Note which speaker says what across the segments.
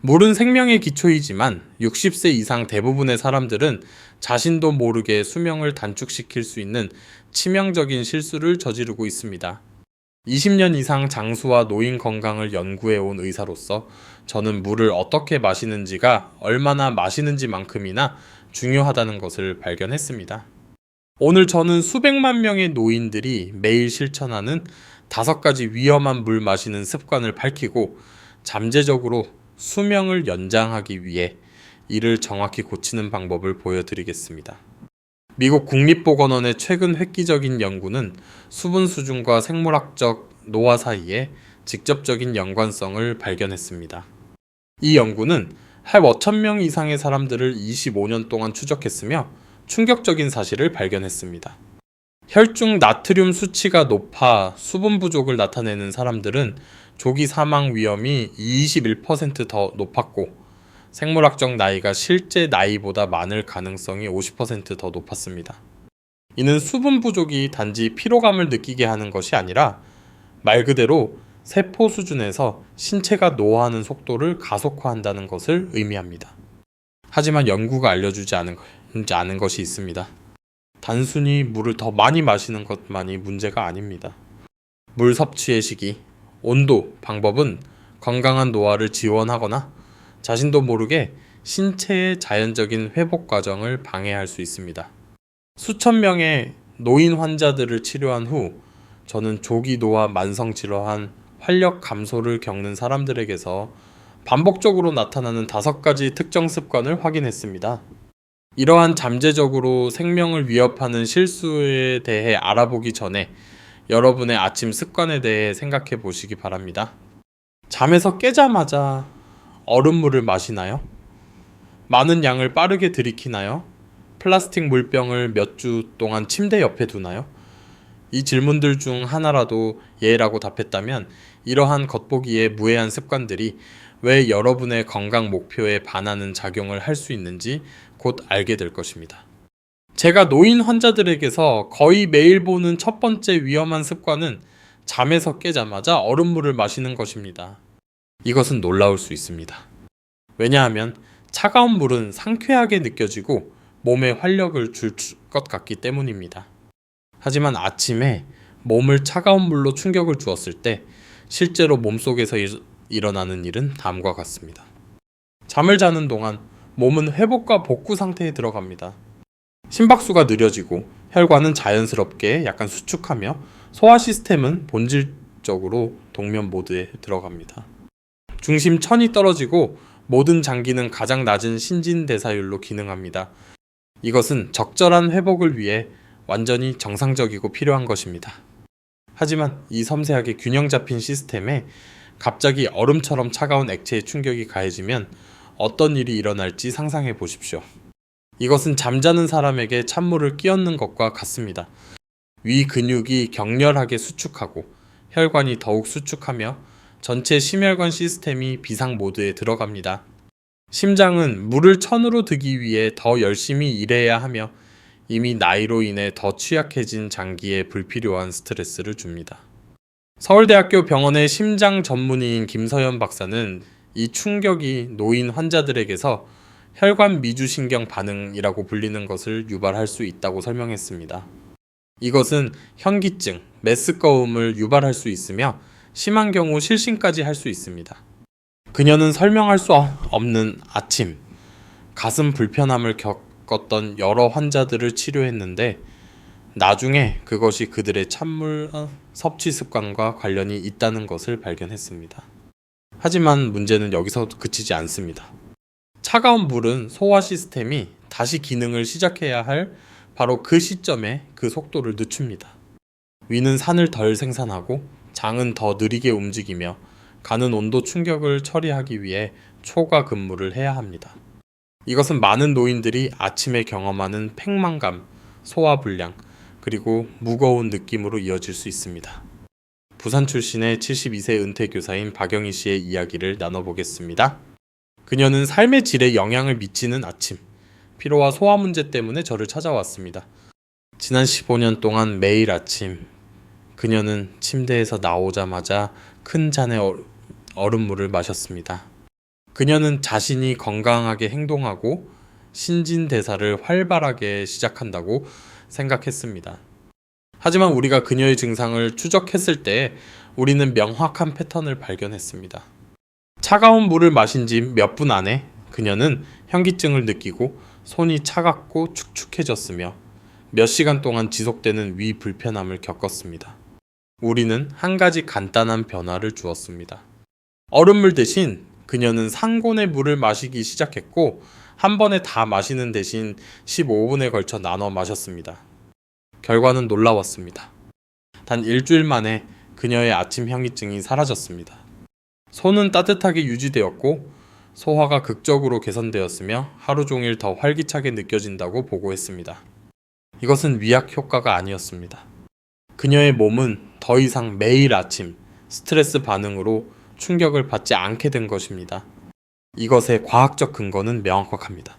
Speaker 1: 물은 생명의 기초이지만 60세 이상 대부분의 사람들은 자신도 모르게 수명을 단축시킬 수 있는 치명적인 실수를 저지르고 있습니다. 20년 이상 장수와 노인 건강을 연구해 온 의사로서 저는 물을 어떻게 마시는지가 얼마나 마시는지만큼이나 중요하다는 것을 발견했습니다. 오늘 저는 수백만 명의 노인들이 매일 실천하는 5가지 위험한 물 마시는 습관을 밝히고 잠재적으로 수명을 연장하기 위해 이를 정확히 고치는 방법을 보여드리겠습니다. 미국 국립보건원의 최근 획기적인 연구는 수분 수준과 생물학적 노화 사이에 직접적인 연관성을 발견했습니다. 이 연구는 한 5,000명 이상의 사람들을 25년 동안 추적했으며 충격적인 사실을 발견했습니다. 혈중 나트륨 수치가 높아 수분 부족을 나타내는 사람들은 조기 사망 위험이 21% 더 높았고 생물학적 나이가 실제 나이보다 많을 가능성이 50% 더 높았습니다. 이는 수분 부족이 단지 피로감을 느끼게 하는 것이 아니라 말 그대로 세포 수준에서 신체가 노화하는 속도를 가속화한다는 것을 의미합니다. 하지만 연구가 알려주지 않은 것이 있습니다. 단순히 물을 더 많이 마시는 것만이 문제가 아닙니다. 물 섭취의 시기, 온도, 방법은 건강한 노화를 지원하거나 자신도 모르게 신체의 자연적인 회복 과정을 방해할 수 있습니다. 수천 명의 노인 환자들을 치료한 후 저는 조기 노화 만성 질환 활력 감소를 겪는 사람들에게서 반복적으로 나타나는 5가지 특정 습관을 확인했습니다. 이러한 잠재적으로 생명을 위협하는 실수에 대해 알아보기 전에 여러분의 아침 습관에 대해 생각해 보시기 바랍니다. 잠에서 깨자마자 얼음물을 마시나요? 많은 양을 빠르게 들이키나요? 플라스틱 물병을 몇 주 동안 침대 옆에 두나요? 이 질문들 중 하나라도 예라고 답했다면 이러한 겉보기에 무해한 습관들이 왜 여러분의 건강 목표에 반하는 작용을 할 수 있는지 곧 알게 될 것입니다. 제가 노인 환자들에게서 거의 매일 보는 첫 번째 위험한 습관은 잠에서 깨자마자 얼음물을 마시는 것입니다. 이것은 놀라울 수 있습니다. 왜냐하면 차가운 물은 상쾌하게 느껴지고 몸에 활력을 줄 것 같기 때문입니다. 하지만 아침에 몸을 차가운 물로 충격을 주었을 때 실제로 몸속에서 일어나는 일은 다음과 같습니다. 잠을 자는 동안 몸은 회복과 복구 상태에 들어갑니다. 심박수가 느려지고 혈관은 자연스럽게 약간 수축하며 소화 시스템은 본질적으로 동면 모드에 들어갑니다. 중심 천이 떨어지고 모든 장기는 가장 낮은 신진대사율로 기능합니다. 이것은 적절한 회복을 위해 완전히 정상적이고 필요한 것입니다. 하지만 이 섬세하게 균형 잡힌 시스템에 갑자기 얼음처럼 차가운 액체의 충격이 가해지면 어떤 일이 일어날지 상상해 보십시오. 이것은 잠자는 사람에게 찬물을 끼얹는 것과 같습니다. 위 근육이 격렬하게 수축하고 혈관이 더욱 수축하며 전체 심혈관 시스템이 비상 모드에 들어갑니다. 심장은 물을 천으로 드기 위해 더 열심히 일해야 하며 이미 나이로 인해 더 취약해진 장기에 불필요한 스트레스를 줍니다. 서울대학교 병원의 심장 전문의인 김서연 박사는 이 충격이 노인 환자들에게서 혈관 미주신경 반응이라고 불리는 것을 유발할 수 있다고 설명했습니다. 이것은 현기증, 메스꺼움을 유발할 수 있으며 심한 경우 실신까지 할 수 있습니다. 그녀는 설명할 수 없는 아침, 가슴 불편함을 겪었던 여러 환자들을 치료했는데 나중에 그것이 그들의 찬물 섭취 습관과 관련이 있다는 것을 발견했습니다. 하지만 문제는 여기서 그치지 않습니다. 차가운 물은 소화 시스템이 다시 기능을 시작해야 할 바로 그 시점에 그 속도를 늦춥니다. 위는 산을 덜 생산하고 장은 더 느리게 움직이며 가는 온도 충격을 처리하기 위해 초과 근무를 해야 합니다. 이것은 많은 노인들이 아침에 경험하는 팽만감, 소화불량, 그리고 무거운 느낌으로 이어질 수 있습니다. 부산 출신의 72세 은퇴 교사인 박영희 씨의 이야기를 나눠보겠습니다. 그녀는 삶의 질에 영향을 미치는 아침, 피로와 소화 문제 때문에 저를 찾아왔습니다. 지난 15년 동안 매일 아침 그녀는 침대에서 나오자마자 큰 잔의 얼음물을 마셨습니다. 그녀는 자신이 건강하게 행동하고 신진대사를 활발하게 시작한다고 생각했습니다. 하지만 우리가 그녀의 증상을 추적했을 때 우리는 명확한 패턴을 발견했습니다. 차가운 물을 마신 지 몇 분 안에 그녀는 현기증을 느끼고 손이 차갑고 축축해졌으며 몇 시간 동안 지속되는 위 불편함을 겪었습니다. 우리는 한 가지 간단한 변화를 주었습니다. 얼음물 대신 그녀는 상곤의 물을 마시기 시작했고 한 번에 다 마시는 대신 15분에 걸쳐 나눠 마셨습니다. 결과는 놀라웠습니다. 단 일주일 만에 그녀의 아침 현기증이 사라졌습니다. 손은 따뜻하게 유지되었고 소화가 극적으로 개선되었으며 하루 종일 더 활기차게 느껴진다고 보고했습니다. 이것은 위약 효과가 아니었습니다. 그녀의 몸은 더 이상 매일 아침 스트레스 반응으로 충격을 받지 않게 된 것입니다. 이것의 과학적 근거는 명확합니다.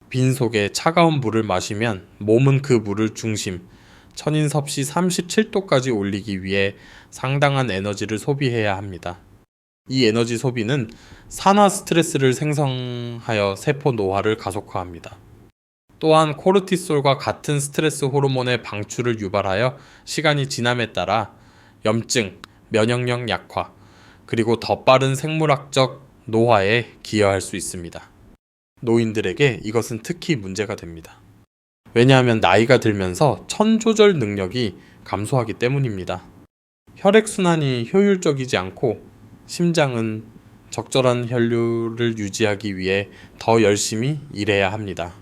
Speaker 1: 빈속에 차가운 물을 마시면 몸은 그 물을 중심 천인 섭씨 37도까지 올리기 위해 상당한 에너지를 소비해야 합니다. 이 에너지 소비는 산화 스트레스를 생성하여 세포 노화를 가속화합니다. 또한 코르티솔과 같은 스트레스 호르몬의 방출을 유발하여 시간이 지남에 따라 염증, 면역력 약화, 그리고 더 빠른 생물학적 노화에 기여할 수 있습니다. 노인들에게 이것은 특히 문제가 됩니다. 왜냐하면 나이가 들면서 천 조절 능력이 감소하기 때문입니다. 혈액순환이 효율적이지 않고 심장은 적절한 혈류를 유지하기 위해 더 열심히 일해야 합니다.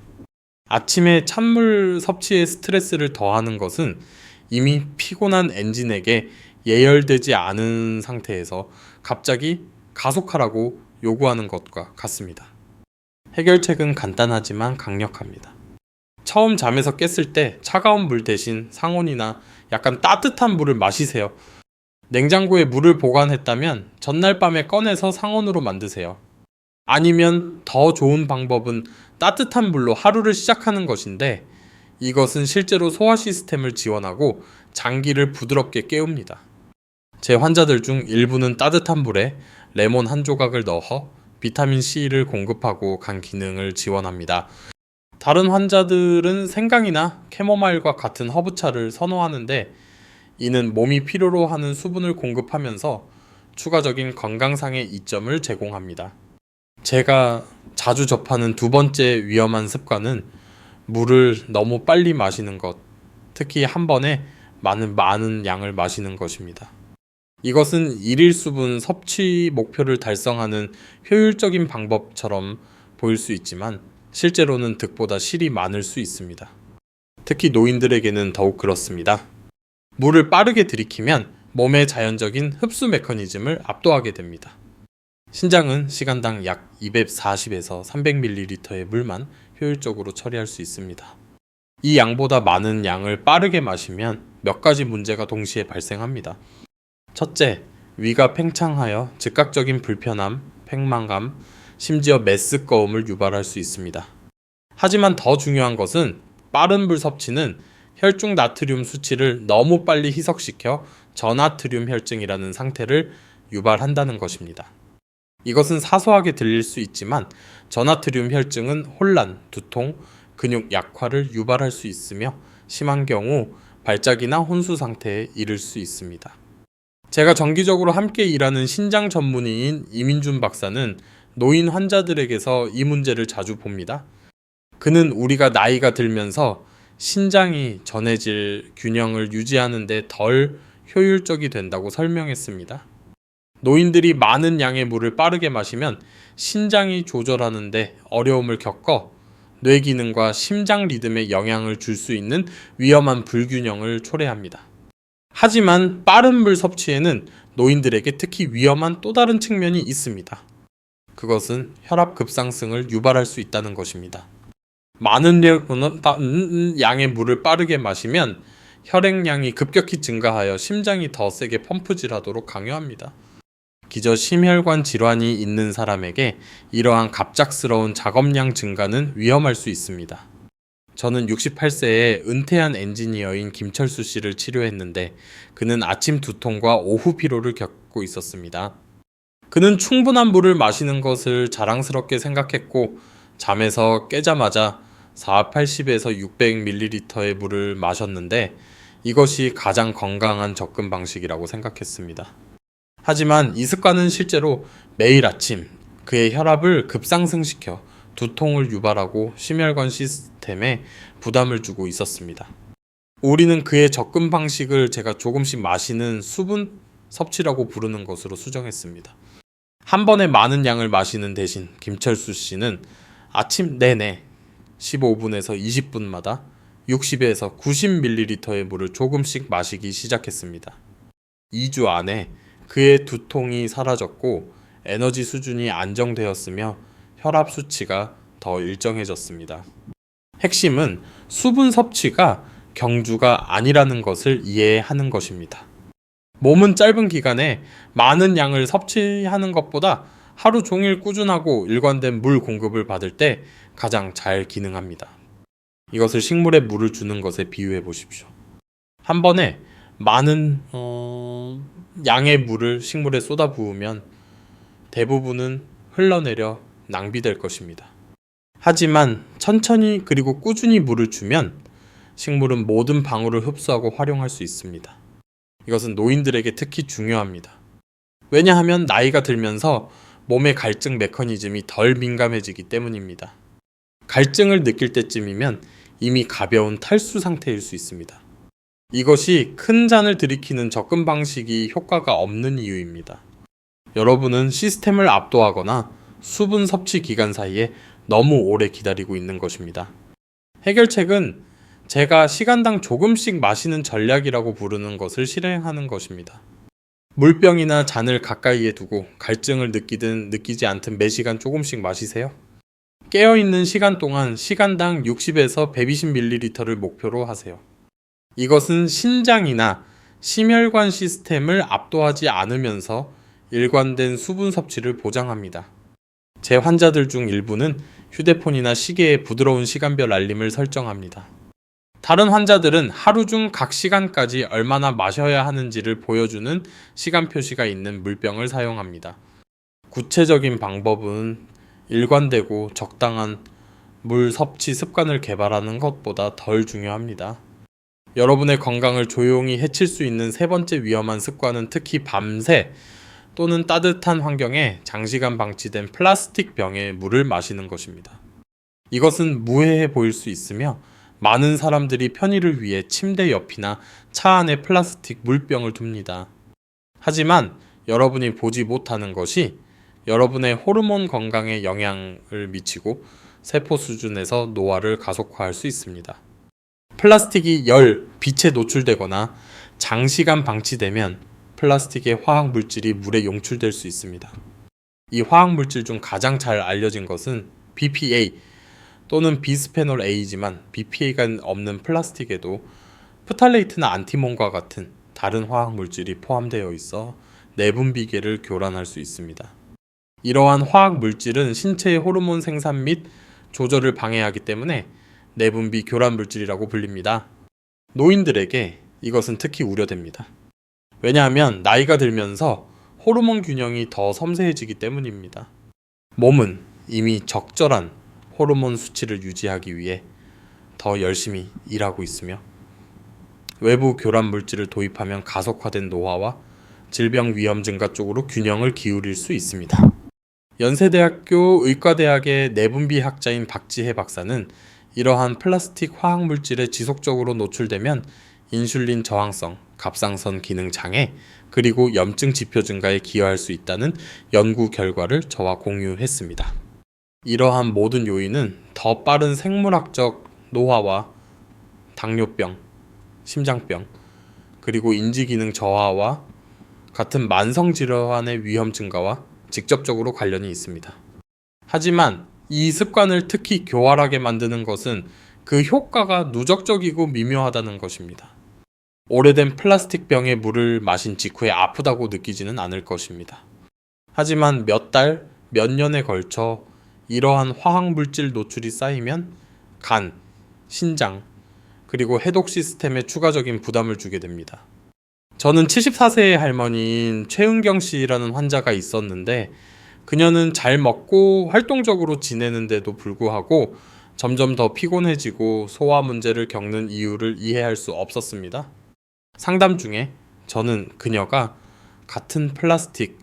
Speaker 1: 아침에 찬물 섭취에 스트레스를 더하는 것은 이미 피곤한 엔진에게 예열되지 않은 상태에서 갑자기 가속하라고 요구하는 것과 같습니다. 해결책은 간단하지만 강력합니다. 처음 잠에서 깼을 때 차가운 물 대신 상온이나 약간 따뜻한 물을 마시세요. 냉장고에 물을 보관했다면 전날 밤에 꺼내서 상온으로 만드세요. 아니면 더 좋은 방법은 따뜻한 물로 하루를 시작하는 것인데 이것은 실제로 소화 시스템을 지원하고 장기를 부드럽게 깨웁니다. 제 환자들 중 일부는 따뜻한 물에 레몬 한 조각을 넣어 비타민C를 공급하고 간 기능을 지원합니다. 다른 환자들은 생강이나 캐모마일과 같은 허브차를 선호하는데 이는 몸이 필요로 하는 수분을 공급하면서 추가적인 건강상의 이점을 제공합니다. 제가 자주 접하는 두 번째 위험한 습관은 물을 너무 빨리 마시는 것, 특히 한 번에 많은 양을 마시는 것입니다. 이것은 일일 수분 섭취 목표를 달성하는 효율적인 방법처럼 보일 수 있지만 실제로는 득보다 실이 많을 수 있습니다. 특히 노인들에게는 더욱 그렇습니다. 물을 빠르게 들이키면 몸의 자연적인 흡수 메커니즘을 압도하게 됩니다. 신장은 시간당 약 240에서 300ml의 물만 효율적으로 처리할 수 있습니다. 이 양보다 많은 양을 빠르게 마시면 몇 가지 문제가 동시에 발생합니다. 첫째, 위가 팽창하여 즉각적인 불편함, 팽만감, 심지어 메스꺼움을 유발할 수 있습니다. 하지만 더 중요한 것은 빠른 물 섭취는 혈중 나트륨 수치를 너무 빨리 희석시켜 저나트륨 혈증이라는 상태를 유발한다는 것입니다. 이것은 사소하게 들릴 수 있지만 저나트륨 혈증은 혼란, 두통, 근육 약화를 유발할 수 있으며 심한 경우 발작이나 혼수 상태에 이를 수 있습니다. 제가 정기적으로 함께 일하는 신장 전문의인 이민준 박사는 노인 환자들에게서 이 문제를 자주 봅니다. 그는 우리가 나이가 들면서 신장이 전해질 균형을 유지하는 데 덜 효율적이 된다고 설명했습니다. 노인들이 많은 양의 물을 빠르게 마시면 신장이 조절하는 데 어려움을 겪어 뇌 기능과 심장 리듬에 영향을 줄 수 있는 위험한 불균형을 초래합니다. 하지만 빠른 물 섭취에는 노인들에게 특히 위험한 또 다른 측면이 있습니다. 그것은 혈압 급상승을 유발할 수 있다는 것입니다. 많은 양의 물을 빠르게 마시면 혈액량이 급격히 증가하여 심장이 더 세게 펌프질하도록 강요합니다. 기저 심혈관 질환이 있는 사람에게 이러한 갑작스러운 작업량 증가는 위험할 수 있습니다. 저는 68세에 은퇴한 엔지니어인 김철수 씨를 치료했는데 그는 아침 두통과 오후 피로를 겪고 있었습니다. 그는 충분한 물을 마시는 것을 자랑스럽게 생각했고 잠에서 깨자마자 480에서 600ml의 물을 마셨는데 이것이 가장 건강한 접근 방식이라고 생각했습니다. 하지만 이 습관은 실제로 매일 아침 그의 혈압을 급상승시켜 두통을 유발하고 심혈관 시스템에 부담을 주고 있었습니다. 우리는 그의 접근 방식을 제가 조금씩 마시는 수분 섭취라고 부르는 것으로 수정했습니다. 한 번에 많은 양을 마시는 대신 김철수 씨는 아침 내내 15분에서 20분마다 60에서 90ml의 물을 조금씩 마시기 시작했습니다. 2주 안에 그의 두통이 사라졌고 에너지 수준이 안정되었으며 혈압 수치가 더 일정해졌습니다. 핵심은 수분 섭취가 경주가 아니라는 것을 이해하는 것입니다. 몸은 짧은 기간에 많은 양을 섭취하는 것보다 하루 종일 꾸준하고 일관된 물 공급을 받을 때 가장 잘 기능합니다. 이것을 식물에 물을 주는 것에 비유해 보십시오. 한 번에 많은 양의 물을 식물에 쏟아 부으면 대부분은 흘러내려 낭비될 것입니다. 하지만 천천히 그리고 꾸준히 물을 주면 식물은 모든 방울을 흡수하고 활용할 수 있습니다. 이것은 노인들에게 특히 중요합니다. 왜냐하면 나이가 들면서 몸의 갈증 메커니즘이 덜 민감해지기 때문입니다. 갈증을 느낄 때쯤이면 이미 가벼운 탈수 상태일 수 있습니다. 이것이 큰 잔을 들이키는 접근 방식이 효과가 없는 이유입니다. 여러분은 시스템을 압도하거나 수분 섭취 기간 사이에 너무 오래 기다리고 있는 것입니다. 해결책은 제가 시간당 조금씩 마시는 전략이라고 부르는 것을 실행하는 것입니다. 물병이나 잔을 가까이에 두고 갈증을 느끼든 느끼지 않든 매 시간 조금씩 마시세요. 깨어있는 시간 동안 시간당 60에서 120ml를 목표로 하세요. 이것은 신장이나 심혈관 시스템을 압도하지 않으면서 일관된 수분 섭취를 보장합니다. 제 환자들 중 일부는 휴대폰이나 시계에 부드러운 시간별 알림을 설정합니다. 다른 환자들은 하루 중 각 시간까지 얼마나 마셔야 하는지를 보여주는 시간 표시가 있는 물병을 사용합니다. 구체적인 방법은 일관되고 적당한 물 섭취 습관을 개발하는 것보다 덜 중요합니다. 여러분의 건강을 조용히 해칠 수 있는 세 번째 위험한 습관은 특히 밤새 또는 따뜻한 환경에 장시간 방치된 플라스틱 병에 물을 마시는 것입니다. 이것은 무해해 보일 수 있으며 많은 사람들이 편의를 위해 침대 옆이나 차 안에 플라스틱 물병을 둡니다. 하지만 여러분이 보지 못하는 것이 여러분의 호르몬 건강에 영향을 미치고 세포 수준에서 노화를 가속화할 수 있습니다. 플라스틱이 열, 빛에 노출되거나 장시간 방치되면 플라스틱의 화학 물질이 물에 용출될 수 있습니다. 이 화학 물질 중 가장 잘 알려진 것은 BPA 또는 비스페놀 A이지만 BPA가 없는 플라스틱에도 프탈레이트나 안티몬과 같은 다른 화학 물질이 포함되어 있어 내분비계를 교란할 수 있습니다. 이러한 화학 물질은 신체의 호르몬 생산 및 조절을 방해하기 때문에 내분비 교란 물질이라고 불립니다. 노인들에게 이것은 특히 우려됩니다. 왜냐하면 나이가 들면서 호르몬 균형이 더 섬세해지기 때문입니다. 몸은 이미 적절한 호르몬 수치를 유지하기 위해 더 열심히 일하고 있으며 외부 교란 물질을 도입하면 가속화된 노화와 질병 위험 증가 쪽으로 균형을 기울일 수 있습니다. 연세대학교 의과대학의 내분비 학자인 박지혜 박사는 이러한 플라스틱 화학 물질에 지속적으로 노출되면 인슐린 저항성, 갑상선 기능 장애, 그리고 염증 지표 증가에 기여할 수 있다는 연구 결과를 저와 공유했습니다. 이러한 모든 요인은 더 빠른 생물학적 노화와 당뇨병, 심장병, 그리고 인지기능 저하와 같은 만성질환의 위험 증가와 직접적으로 관련이 있습니다. 하지만 이 습관을 특히 교활하게 만드는 것은 그 효과가 누적적이고 미묘하다는 것입니다. 오래된 플라스틱 병에 물을 마신 직후에 아프다고 느끼지는 않을 것입니다. 하지만 몇 달, 몇 년에 걸쳐 이러한 화학물질 노출이 쌓이면 간, 신장, 그리고 해독 시스템에 추가적인 부담을 주게 됩니다. 저는 74세의 할머니인 최은경 씨라는 환자가 있었는데 그녀는 잘 먹고 활동적으로 지내는데도 불구하고 점점 더 피곤해지고 소화 문제를 겪는 이유를 이해할 수 없었습니다. 상담 중에 저는 그녀가 같은 플라스틱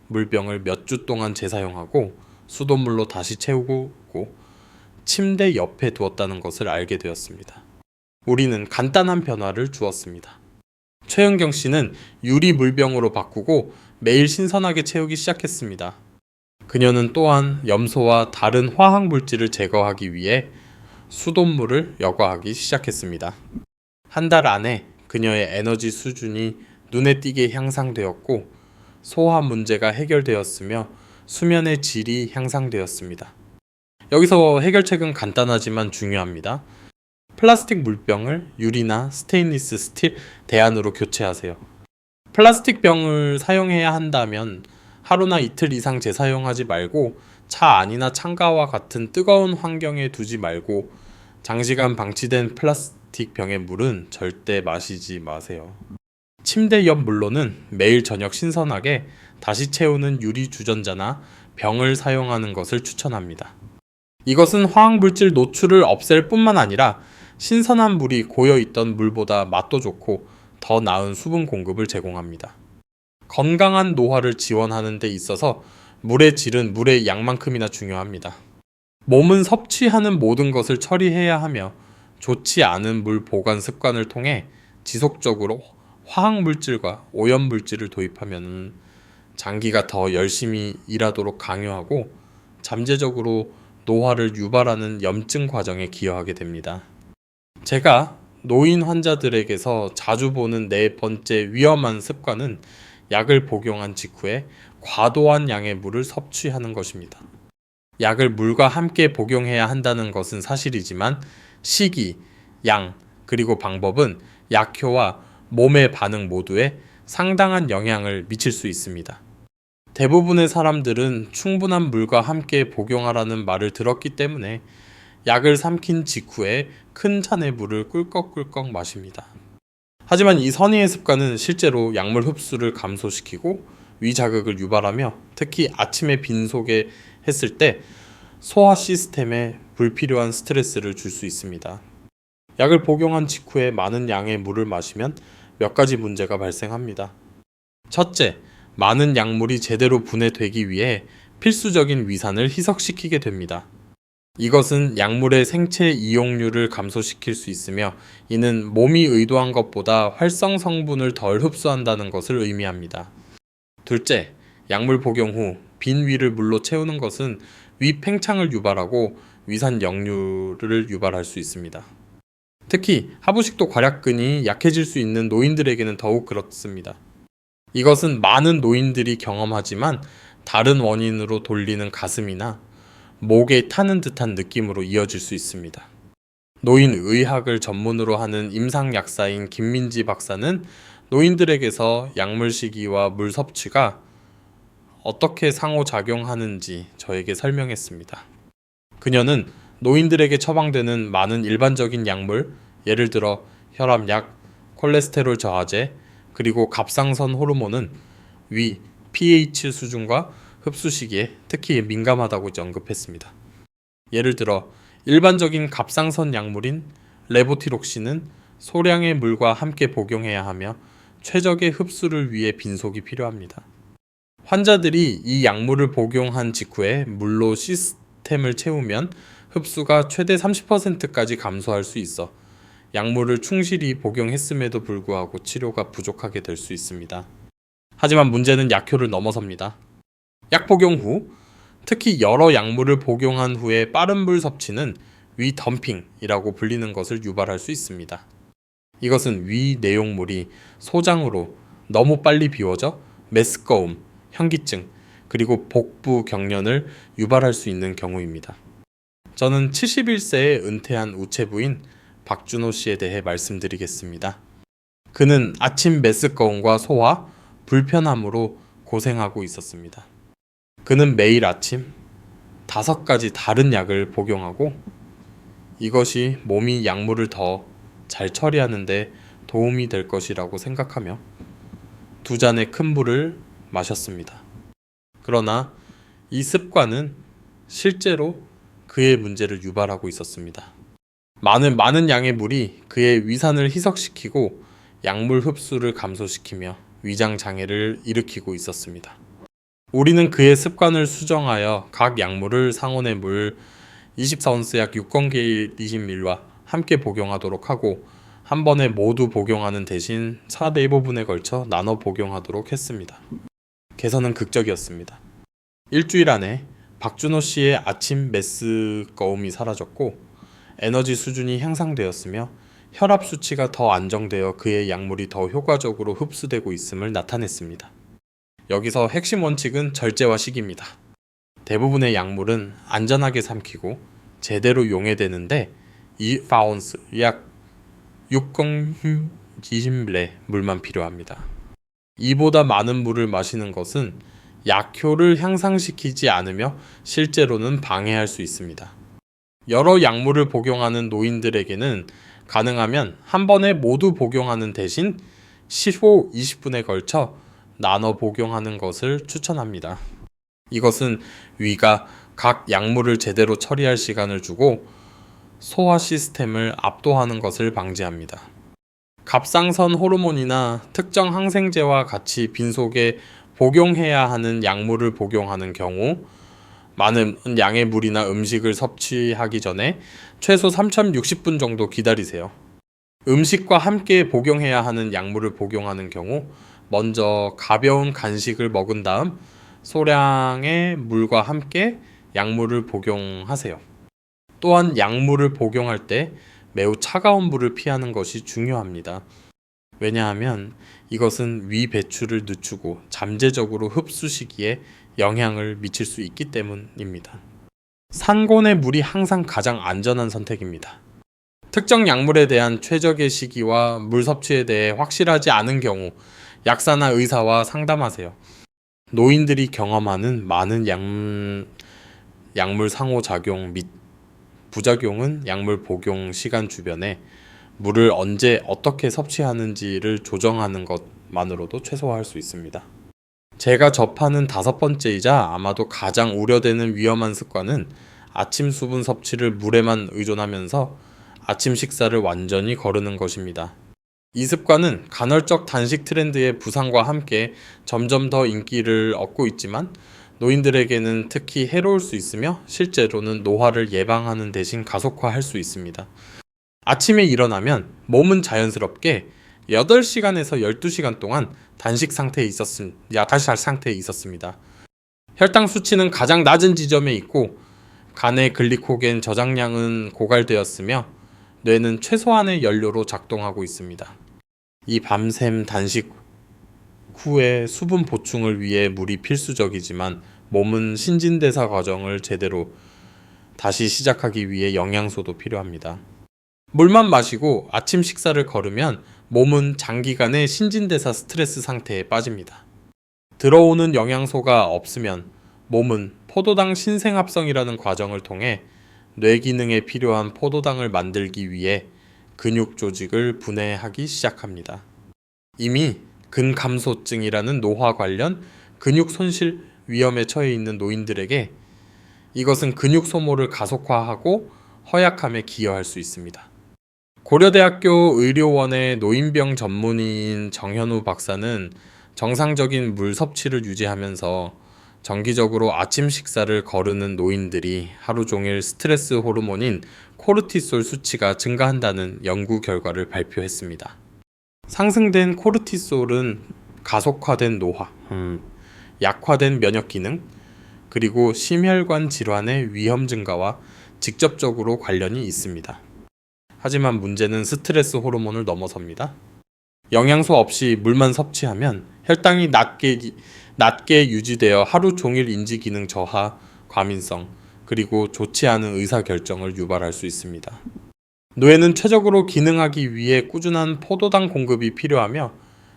Speaker 1: 물병을 몇 주 동안 재사용하고 수돗물로 다시 채우고 침대 옆에 두었다는 것을 알게 되었습니다. 우리는 간단한 변화를 주었습니다. 최은경 씨는 유리 물병으로 바꾸고 매일 신선하게 채우기 시작했습니다. 그녀는 또한 염소와 다른 화학 물질을 제거하기 위해 수돗물을 여과하기 시작했습니다. 한 달 안에 그녀의 에너지 수준이 눈에 띄게 향상되었고 소화 문제가 해결되었으며 수면의 질이 향상되었습니다. 여기서 해결책은 간단하지만 중요합니다. 플라스틱 물병을 유리나 스테인리스 스틸 대안으로 교체하세요. 플라스틱 병을 사용해야 한다면 하루나 이틀 이상 재사용하지 말고 차 안이나 창가와 같은 뜨거운 환경에 두지 말고 장시간 방치된 플라스틱 병의 물은 절대 마시지 마세요. 침대 옆 물로는 매일 저녁 신선하게 다시 채우는 유리 주전자나 병을 사용하는 것을 추천합니다. 이것은 화학물질 노출을 없앨 뿐만 아니라 신선한 물이 고여있던 물보다 맛도 좋고 더 나은 수분 공급을 제공합니다. 건강한 노화를 지원하는 데 있어서 물의 질은 물의 양만큼이나 중요합니다. 몸은 섭취하는 모든 것을 처리해야 하며 좋지 않은 물 보관 습관을 통해 지속적으로 화학물질과 오염물질을 도입하면 장기가 더 열심히 일하도록 강요하고 잠재적으로 노화를 유발하는 염증 과정에 기여하게 됩니다. 제가 노인 환자들에게서 자주 보는 네 번째 위험한 습관은 약을 복용한 직후에 과도한 양의 물을 섭취하는 것입니다. 약을 물과 함께 복용해야 한다는 것은 사실이지만 시기, 양, 그리고 방법은 약효와 몸의 반응 모두에 상당한 영향을 미칠 수 있습니다. 대부분의 사람들은 충분한 물과 함께 복용하라는 말을 들었기 때문에 약을 삼킨 직후에 큰 잔의 물을 꿀꺽꿀꺽 마십니다. 하지만 이 선의의 습관은 실제로 약물 흡수를 감소시키고 위자극을 유발하며 특히 아침에 빈속에 했을 때 소화 시스템에 불필요한 스트레스를 줄 수 있습니다. 약을 복용한 직후에 많은 양의 물을 마시면 몇 가지 문제가 발생합니다. 첫째, 많은 약물이 제대로 분해되기 위해 필수적인 위산을 희석시키게 됩니다. 이것은 약물의 생체 이용률을 감소시킬 수 있으며 이는 몸이 의도한 것보다 활성 성분을 덜 흡수한다는 것을 의미합니다. 둘째, 약물 복용 후 빈 위를 물로 채우는 것은 위 팽창을 유발하고 위산 역류를 유발할 수 있습니다. 특히 하부식도 괄약근이 약해질 수 있는 노인들에게는 더욱 그렇습니다. 이것은 많은 노인들이 경험하지만 다른 원인으로 돌리는 가슴이나 목에 타는 듯한 느낌으로 이어질 수 있습니다. 노인의학을 전문으로 하는 임상약사인 김민지 박사는 노인들에게서 약물 시기와 물 섭취가 어떻게 상호작용하는지 저에게 설명했습니다. 그녀는 노인들에게 처방되는 많은 일반적인 약물, 예를 들어 혈압약, 콜레스테롤 저하제, 그리고 갑상선 호르몬은 위, pH 수준과 흡수 시기에 특히 민감하다고 언급했습니다. 예를 들어 일반적인 갑상선 약물인 레보티록신은 소량의 물과 함께 복용해야 하며 최적의 흡수를 위해 빈속이 필요합니다. 환자들이 이 약물을 복용한 직후에 물로 시스템을 채우면 흡수가 최대 30%까지 감소할 수 있어 약물을 충실히 복용했음에도 불구하고 치료가 부족하게 될 수 있습니다. 하지만 문제는 약효를 넘어섭니다. 약 복용 후, 특히 여러 약물을 복용한 후에 빠른 물 섭취는 위 덤핑이라고 불리는 것을 유발할 수 있습니다. 이것은 위 내용물이 소장으로 너무 빨리 비워져 메스꺼움, 현기증, 그리고 복부 경련을 유발할 수 있는 경우입니다. 저는 71세에 은퇴한 우체부인 박준호 씨에 대해 말씀드리겠습니다. 그는 아침 메스꺼움과 소화, 불편함으로 고생하고 있었습니다. 그는 매일 아침 5가지 다른 약을 복용하고 이것이 몸이 약물을 더 잘 처리하는 데 도움이 될 것이라고 생각하며 2잔의 큰 물을 마셨습니다. 그러나 이 습관은 실제로 그의 문제를 유발하고 있었습니다. 많은 양의 물이 그의 위산을 희석시키고 약물 흡수를 감소시키며 위장 장애를 일으키고 있었습니다. 우리는 그의 습관을 수정하여 각 약물을 상온의 물 24온스 약 6건개의 20ml와 함께 복용하도록 하고 한 번에 모두 복용하는 대신 4대 1부분에 걸쳐 나눠 복용하도록 했습니다. 개선은 극적이었습니다. 일주일 안에 박준호 씨의 아침 메스꺼움이 사라졌고 에너지 수준이 향상되었으며 혈압 수치가 더 안정되어 그의 약물이 더 효과적으로 흡수되고 있음을 나타냈습니다. 여기서 핵심 원칙은 절제화식입니다. 대부분의 약물은 안전하게 삼키고 제대로 용해되는데 2파운스 약 6건휴 20ml 물만 필요합니다. 이보다 많은 물을 마시는 것은 약효를 향상시키지 않으며 실제로는 방해할 수 있습니다. 여러 약물을 복용하는 노인들에게는 가능하면 한 번에 모두 복용하는 대신 15, 20분에 걸쳐 나눠 복용하는 것을 추천합니다. 이것은 위가 각 약물을 제대로 처리할 시간을 주고 소화 시스템을 압도하는 것을 방지합니다. 갑상선 호르몬이나 특정 항생제와 같이 빈속에 복용해야 하는 약물을 복용하는 경우 많은 양의 물이나 음식을 섭취하기 전에 최소 3060분 정도 기다리세요. 음식과 함께 복용해야 하는 약물을 복용하는 경우 먼저 가벼운 간식을 먹은 다음 소량의 물과 함께 약물을 복용하세요. 또한 약물을 복용할 때 매우 차가운 물을 피하는 것이 중요합니다. 왜냐하면 이것은 위 배출을 늦추고 잠재적으로 흡수 시기에 영향을 미칠 수 있기 때문입니다. 산곤의 물이 항상 가장 안전한 선택입니다. 특정 약물에 대한 최적의 시기와 물 섭취에 대해 확실하지 않은 경우 약사나 의사와 상담하세요. 노인들이 경험하는 많은 약물 상호작용 및 부작용은 약물 복용 시간 주변에 물을 언제 어떻게 섭취하는지를 조정하는 것만으로도 최소화할 수 있습니다. 제가 접하는 5번째이자 아마도 가장 우려되는 위험한 습관은 아침 수분 섭취를 물에만 의존하면서 아침 식사를 완전히 거르는 것입니다. 이 습관은 간헐적 단식 트렌드의 부상과 함께 점점 더 인기를 얻고 있지만 노인들에게는 특히 해로울 수 있으며 실제로는 노화를 예방하는 대신 가속화할 수 있습니다. 아침에 일어나면 몸은 자연스럽게 8시간에서 12시간 동안 단식 상태에 있었습니다. 혈당 수치는 가장 낮은 지점에 있고 간의 글리코겐 저장량은 고갈되었으며 뇌는 최소한의 연료로 작동하고 있습니다. 이 밤샘 단식 후에 수분 보충을 위해 물이 필수적이지만 몸은 신진대사 과정을 제대로 다시 시작하기 위해 영양소도 필요합니다. 물만 마시고 아침 식사를 거르면 몸은 장기간의 신진대사 스트레스 상태에 빠집니다. 들어오는 영양소가 없으면 몸은 포도당 신생합성이라는 과정을 통해 뇌 기능에 필요한 포도당을 만들기 위해 근육 조직을 분해하기 시작합니다. 이미 근감소증이라는 노화 관련 근육 손실 위험에 처해 있는 노인들에게 이것은 근육 소모를 가속화하고 허약함에 기여할 수 있습니다. 고려대학교 의료원의 노인병 전문의인 정현우 박사는 정상적인 물 섭취를 유지하면서 정기적으로 아침 식사를 거르는 노인들이 하루 종일 스트레스 호르몬인 코르티솔 수치가 증가한다는 연구 결과를 발표했습니다. 상승된 코르티솔은 가속화된 노화, 약화된 면역 기능, 그리고 심혈관 질환의 위험 증가와 직접적으로 관련이 있습니다. 하지만 문제는 스트레스 호르몬을 넘어섭니다. 영양소 없이 물만 섭취하면 혈당이 낮게 유지되어 하루 종일 인지 기능 저하, 과민성, 그리고 좋지 않은 의사결정을 유발할 수 있습니다. 뇌는 최적으로 기능하기 위해 꾸준한 포도당 공급이 필요하며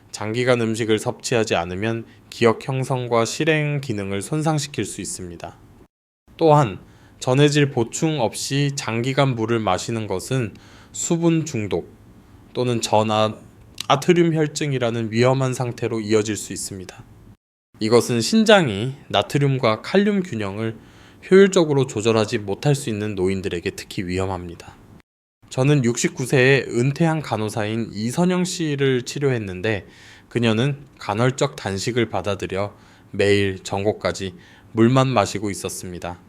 Speaker 1: 장기간 음식을 섭취하지 않으면 기억 형성과 실행 기능을 손상시킬 수 있습니다. 또한 전해질 보충 없이 장기간 물을 마시는 것은 수분 중독 또는 아트륨 혈증이라는 위험한 상태로 이어질 수 있습니다. 이것은 신장이 나트륨과 칼륨 균형을 효율적으로 조절하지 못할 수 있는 노인들에게 특히 위험합니다. 저는 69세의 은퇴한 간호사인 이선영 씨를 치료했는데 그녀는 간헐적 단식을 받아들여 매일 전곡까지 물만 마시고 있었습니다.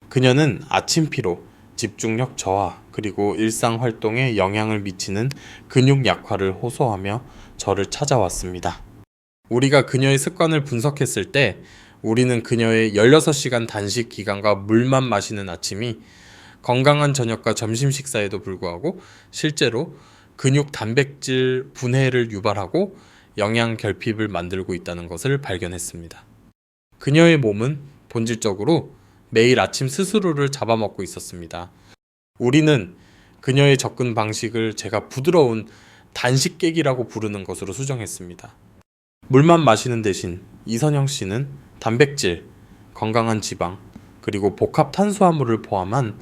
Speaker 1: 그녀는 아침 피로, 집중력 저하, 그리고 일상 활동에 영향을 미치는 근육 약화를 호소하며 저를 찾아왔습니다. 우리가 그녀의 습관을 분석했을 때 우리는 그녀의 16시간 단식 기간과 물만 마시는 아침이 건강한 저녁과 점심 식사에도 불구하고 실제로 근육 단백질 분해를 유발하고 영양 결핍을 만들고 있다는 것을 발견했습니다. 그녀의 몸은 본질적으로 매일 아침 스스로를 잡아먹고 있었습니다. 우리는 그녀의 접근 방식을 제가 부드러운 단식 깨기라고 부르는 것으로 수정했습니다. 물만 마시는 대신 이선영 씨는 단백질, 건강한 지방, 그리고 복합 탄수화물을 포함한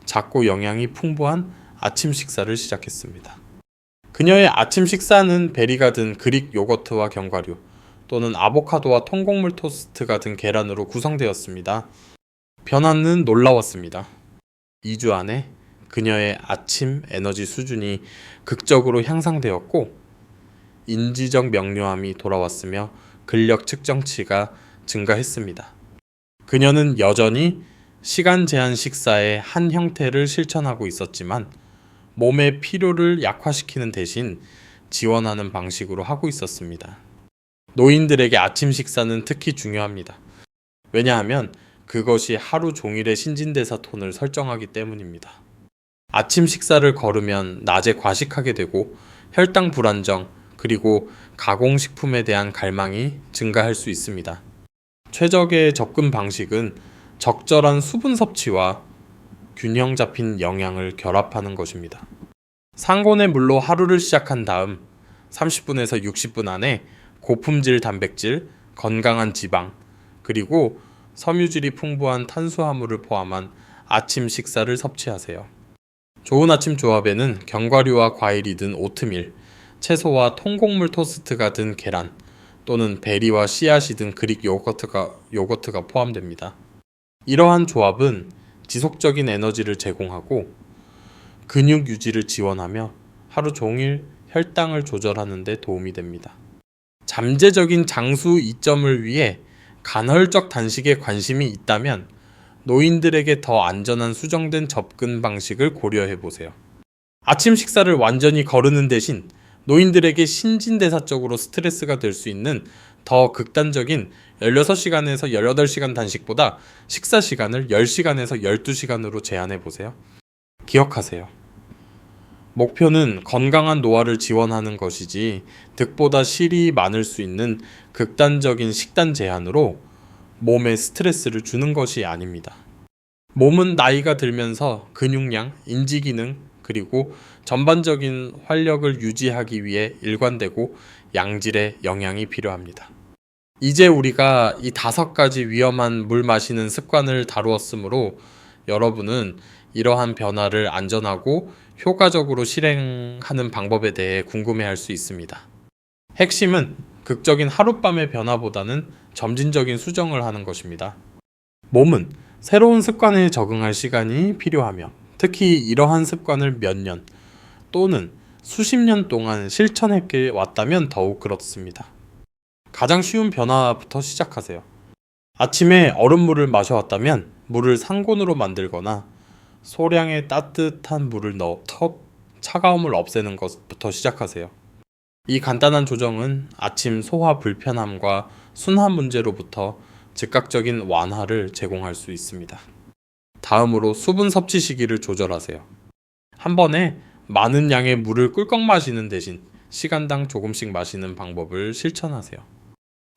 Speaker 1: 작고 영양이 풍부한 아침 식사를 시작했습니다. 그녀의 아침 식사는 베리가 든 그릭 요거트와 견과류 또는 아보카도와 통곡물 토스트가 든 계란으로 구성되었습니다. 변화는 놀라웠습니다. 2주 안에 그녀의 아침 에너지 수준이 극적으로 향상되었고 인지적 명료함이 돌아왔으며 근력 측정치가 증가했습니다. 그녀는 여전히 시간 제한 식사의 한 형태를 실천하고 있었지만 몸의 필요를 약화시키는 대신 지원하는 방식으로 하고 있었습니다. 노인들에게 아침 식사는 특히 중요합니다. 왜냐하면 그것이 하루 종일의 신진대사 톤을 설정하기 때문입니다. 아침 식사를 거르면 낮에 과식하게 되고 혈당 불안정 그리고 가공식품에 대한 갈망이 증가할 수 있습니다. 최적의 접근 방식은 적절한 수분 섭취와 균형 잡힌 영양을 결합하는 것입니다. 상곤의 물로 하루를 시작한 다음 30분에서 60분 안에 고품질 단백질, 건강한 지방, 그리고 섬유질이 풍부한 탄수화물을 포함한 아침 식사를 섭취하세요. 좋은 아침 조합에는 견과류와 과일이 든 오트밀, 채소와 통곡물 토스트가 든 계란, 또는 베리와 씨앗이 든 그릭 요거트가 포함됩니다. 이러한 조합은 지속적인 에너지를 제공하고 근육 유지를 지원하며 하루 종일 혈당을 조절하는 데 도움이 됩니다. 잠재적인 장수 이점을 위해 간헐적 단식에 관심이 있다면 노인들에게 더 안전한 수정된 접근 방식을 고려해 보세요. 아침 식사를 완전히 거르는 대신 노인들에게 신진대사적으로 스트레스가 될 수 있는 더 극단적인 16시간에서 18시간 단식보다 식사 시간을 10시간에서 12시간으로 제한해 보세요. 기억하세요. 목표는 건강한 노화를 지원하는 것이지 득보다 실이 많을 수 있는 극단적인 식단 제한으로 몸에 스트레스를 주는 것이 아닙니다. 몸은 나이가 들면서 근육량, 인지기능, 그리고 전반적인 활력을 유지하기 위해 일관되고 양질의 영양이 필요합니다. 이제 우리가 이 5가지 위험한 물 마시는 습관을 다루었으므로 여러분은 이러한 변화를 안전하고 효과적으로 실행하는 방법에 대해 궁금해할 수 있습니다. 핵심은 극적인 하룻밤의 변화보다는 점진적인 수정을 하는 것입니다. 몸은 새로운 습관에 적응할 시간이 필요하며 특히 이러한 습관을 몇 년 또는 수십 년 동안 실천해 왔다면 더욱 그렇습니다. 가장 쉬운 변화부터 시작하세요. 아침에 얼음물을 마셔왔다면 물을 상곤으로 만들거나 소량의 따뜻한 물을 넣어 차가움을 없애는 것부터 시작하세요. 이 간단한 조정은 아침 소화 불편함과 순환 문제로부터 즉각적인 완화를 제공할 수 있습니다. 다음으로 수분 섭취 시기를 조절하세요. 한 번에 많은 양의 물을 꿀꺽 마시는 대신 시간당 조금씩 마시는 방법을 실천하세요.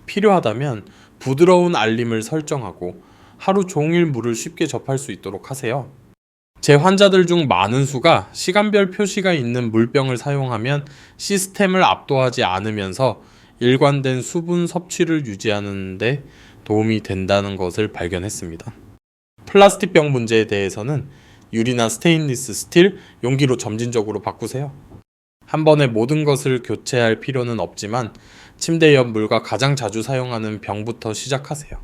Speaker 1: 필요하다면 부드러운 알림을 설정하고 하루 종일 물을 쉽게 접할 수 있도록 하세요. 제 환자들 중 많은 수가 시간별 표시가 있는 물병을 사용하면 시스템을 압도하지 않으면서 일관된 수분 섭취를 유지하는 데 도움이 된다는 것을 발견했습니다. 플라스틱병 문제에 대해서는 유리나 스테인리스 스틸 용기로 점진적으로 바꾸세요. 한 번에 모든 것을 교체할 필요는 없지만 침대 옆 물과 가장 자주 사용하는 병부터 시작하세요.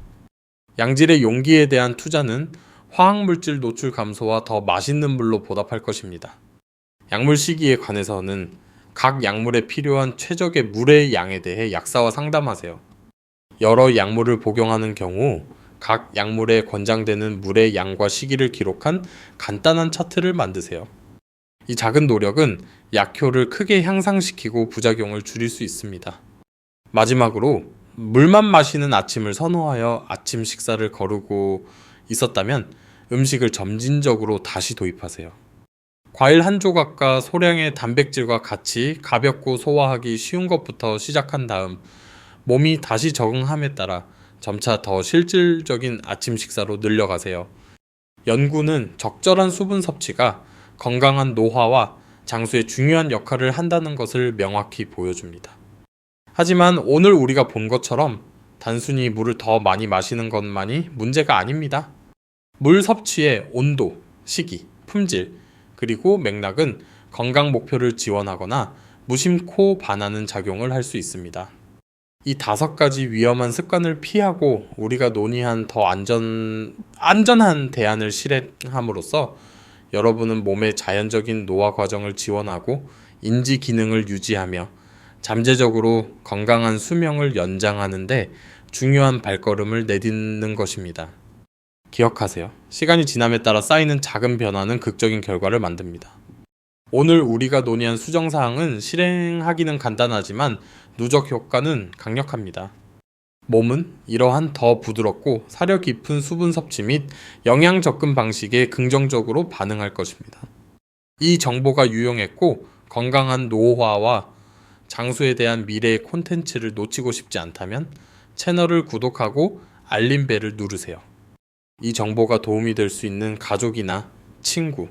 Speaker 1: 양질의 용기에 대한 투자는 화학물질 노출 감소와 더 맛있는 물로 보답할 것입니다. 약물 시기에 관해서는 각 약물에 필요한 최적의 물의 양에 대해 약사와 상담하세요. 여러 약물을 복용하는 경우 각 약물에 권장되는 물의 양과 시기를 기록한 간단한 차트를 만드세요. 이 작은 노력은 약효를 크게 향상시키고 부작용을 줄일 수 있습니다. 마지막으로 물만 마시는 아침을 선호하여 아침 식사를 거르고 있었다면 음식을 점진적으로 다시 도입하세요. 과일 한 조각과 소량의 단백질과 같이 가볍고 소화하기 쉬운 것부터 시작한 다음 몸이 다시 적응함에 따라 점차 더 실질적인 아침 식사로 늘려가세요. 연구는 적절한 수분 섭취가 건강한 노화와 장수에 중요한 역할을 한다는 것을 명확히 보여줍니다. 하지만 오늘 우리가 본 것처럼 단순히 물을 더 많이 마시는 것만이 문제가 아닙니다. 물 섭취의 온도, 시기, 품질, 그리고 맥락은 건강 목표를 지원하거나 무심코 반하는 작용을 할 수 있습니다. 이 5가지 위험한 습관을 피하고 우리가 논의한 더 안전한 대안을 실행함으로써 여러분은 몸의 자연적인 노화 과정을 지원하고 인지 기능을 유지하며 잠재적으로 건강한 수명을 연장하는 데 중요한 발걸음을 내딛는 것입니다. 기억하세요. 시간이 지남에 따라 쌓이는 작은 변화는 극적인 결과를 만듭니다. 오늘 우리가 논의한 수정사항은 실행하기는 간단하지만 누적 효과는 강력합니다. 몸은 이러한 더 부드럽고 사려 깊은 수분 섭취 및 영양 접근 방식에 긍정적으로 반응할 것입니다. 이 정보가 유용했고 건강한 노화와 장수에 대한 미래의 콘텐츠를 놓치고 싶지 않다면 채널을 구독하고 알림벨을 누르세요. 이 정보가 도움이 될 수 있는 가족이나 친구,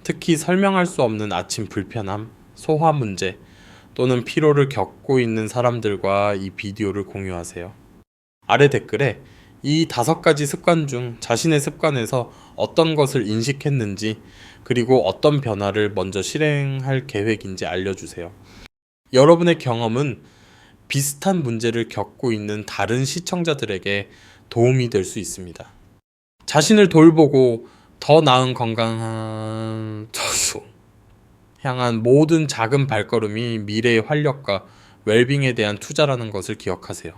Speaker 1: 특히 설명할 수 없는 아침 불편함, 소화 문제 또는 피로를 겪고 있는 사람들과 이 비디오를 공유하세요. 아래 댓글에 이 5가지 습관 중 자신의 습관에서 어떤 것을 인식했는지 그리고 어떤 변화를 먼저 실행할 계획인지 알려주세요. 여러분의 경험은 비슷한 문제를 겪고 있는 다른 시청자들에게 도움이 될 수 있습니다. 자신을 돌보고 더 나은 건강한 저수 향한 모든 작은 발걸음이 미래의 활력과 웰빙에 대한 투자라는 것을 기억하세요.